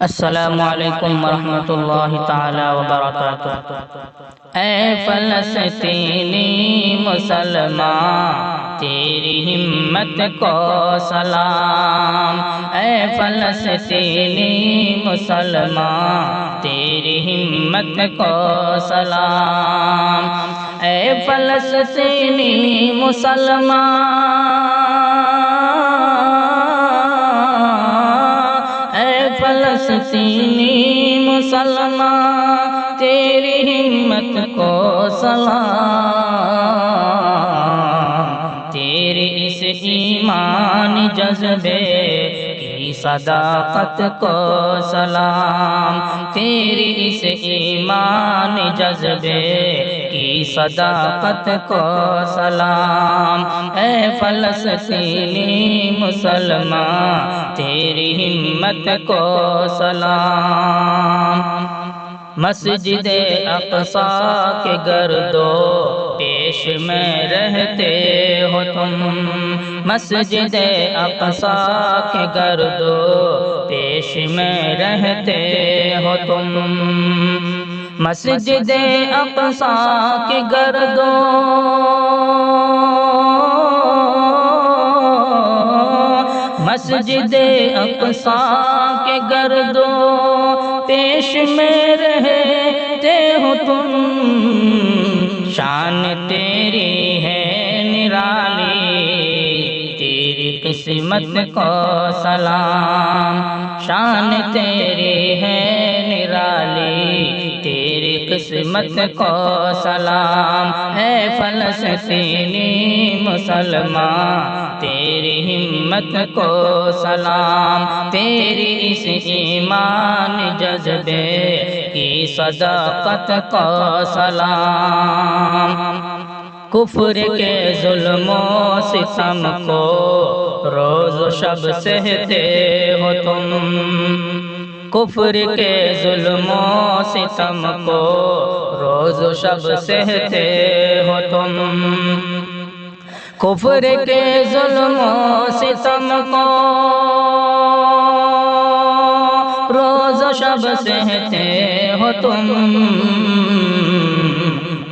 السلام علیکم ورحمۃ اللہ تعالی وبرکاتہ۔ اے فلسطینی مسلمان تیری ہمت کو سلام، اے فلسطینی مسلمان تیری ہمت کو سلام، اے فلسطینی مسلمان، فلسطینی مسلمان تیری ہمت کو سلام، تیرے اس ایمانی جذبے کی صداقت کو سلام، تیری اس ایمانی جذبے کی صداقت کو سلام، اے فلسطینی مسلمان تیری ہمت کو سلام۔ مسجد اقصیٰ کے گرد و پیش میں رہتے ہو تم، مسجد اقصیٰ کے گرد و پیش میں رہتے ہو تم، مسجد اقصیٰ کے گرد و مسجد اقصیٰ کے گرد و پیش میں رہتے ہو تم، شان تیری ہے نرالی تیری قسمت کو سلام، شان تیری ہے نرالی تیری قسمت کو سلام، اے فلسطینی مسلمان تیری ہمت کو سلام، تیری اس ایمان جذبے کی صداقت کو سلام، کفر کے ظلم و ستم کو روز و شب سہتے ہو تم، کفر کے ظلم و ستم کو روز و شب سہتے ہو تم، کفر کے ظلم و ستم کو روز و شب سہتے ہو تم،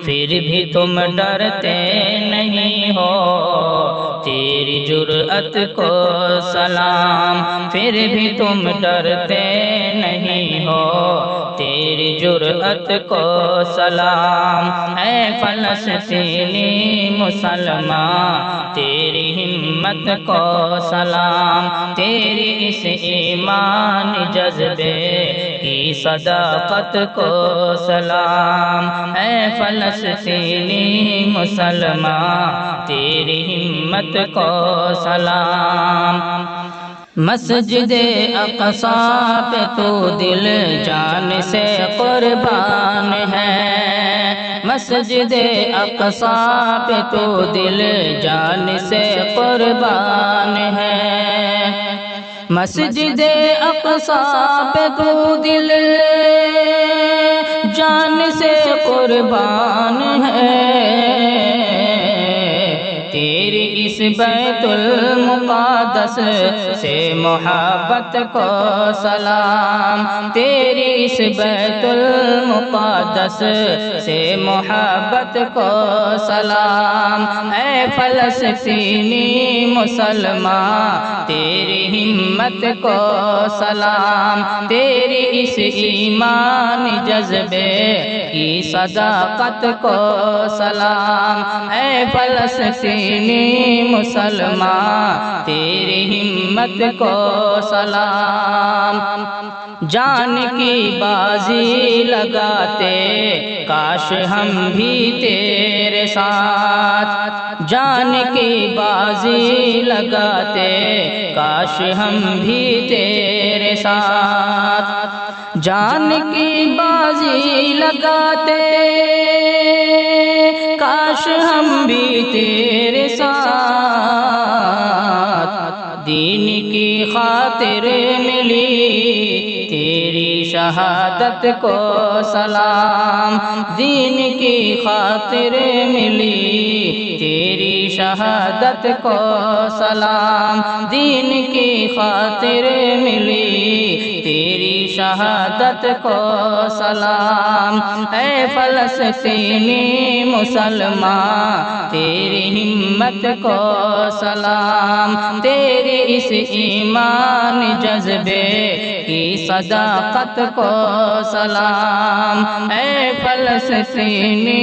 پھر بھی تم ڈرتے نہیں ہو تیری جرأت کو سلام، پھر بھی تم ڈرتے نہیں ہو تیری جرأت کو سلام، اے فلسطینی مسلمان تیری ہمت کو سلام، تیری اس ایمان جذبے کی صداقت کو سلام، اے فلسطینی مسلمان تیری ہمت کو سلام، مسجد اقصیٰ پہ تو دل جان سے قربان ہے، مسجد اقصیٰ پہ تو دل جان سے قربان ہے، مسجد اقصیٰ پہ تو دل جان سے قربان ہے، تیری اس بیت المقدس سے محبت کو سلام، تیری اس بیت المقدس سے محبت کو سلام، اے فلسطینی مسلمان تیری ہمت کو سلام، تیری اس ایمان جذبے کی صداقت کو سلام، اے فلسطینی مسلمان تیری ہمت کو سلام، جان کی بازی لگاتے کاش ہم بھی تیرے ساتھ، جان کی بازی لگاتے کاش ہم بھی تیرے ساتھ، جان کی بازی لگاتے کاش ہم بھی تیرے ساتھ، دین کی خاطر ملی تیری شہادت کو سلام، دین کی خاطر ملی تیری شہادت کو سلام، دین کی خاطر ملی تیری شہادت کو سلام، اے فلسطینی مسلمان تیری ہمت کو سلام، تیری اس ایمان جذبے کی صداقت کو سلام، اے فلسطینی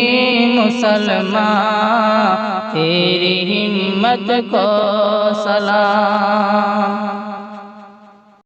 مسلمان تیری ہمت کو سلام۔